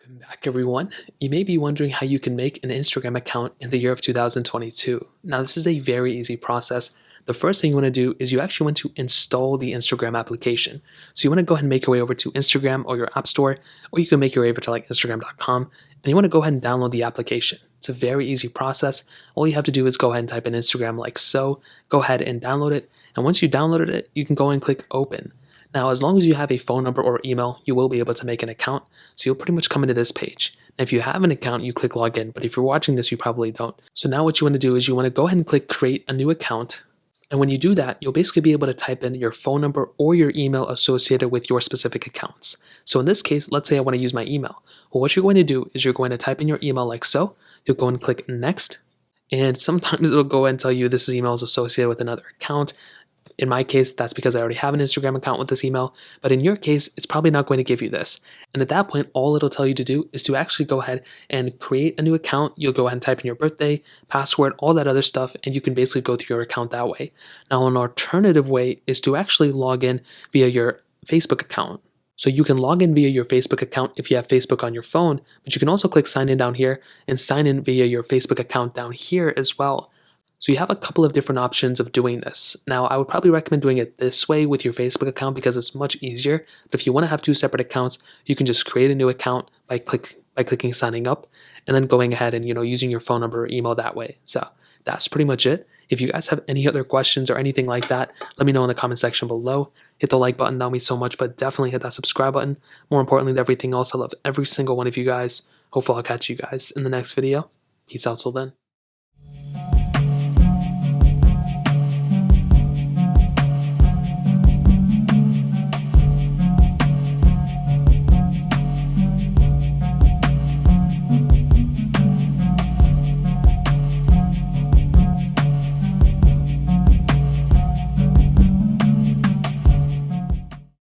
Welcome back, everyone. You may be wondering how you can make an Instagram account in the year of 2022. Now, this is a very easy process. The first thing you want to do is you actually want to install the Instagram application. So you want to go ahead and make your way over to Instagram or your app store, or you can make your way over to like Instagram.com, and you want to go ahead and download the application. It's a very easy process. All you have to do is go ahead and type in Instagram like so, go ahead and download it, and once you downloaded it, you can go and click open. Now, as long as you have a phone number or email, you will be able to make an account. So you'll pretty much come into this page. Now, if you have an account, you click login, but if you're watching this, you probably don't. So now what you want to do is you want to go ahead and click create a new account. And when you do that, you'll basically be able to type in your phone number or your email associated with your specific accounts. So in this case, let's say I want to use my email. Well, what you're going to do is you're going to type in your email like so. You'll go and click next. And sometimes it'll go and tell you this email is associated with another account. In my case, that's because I already have an Instagram account with this email, but in your case, it's probably not going to give you this. And at that point, all it'll tell you to do is to actually go ahead and create a new account. You'll go ahead and type in your birthday, password, all that other stuff, and you can basically go through your account that way. Now, an alternative way is to actually log in via your Facebook account. So you can log in via your Facebook account if you have Facebook on your phone, but you can also click sign in down here and sign in via your Facebook account down here as well. So you have a couple of different options of doing this. Now, I would probably recommend doing it this way with your Facebook account because it's much easier. But if you want to have two separate accounts, you can just create a new account by clicking signing up and then going ahead and using your phone number or email that way. So that's pretty much it. If you guys have any other questions or anything like that, let me know in the comment section below. Hit the like button, that would mean so much, but definitely hit that subscribe button. More importantly than everything else, I love every single one of you guys. Hopefully I'll catch you guys in the next video. Peace out till then.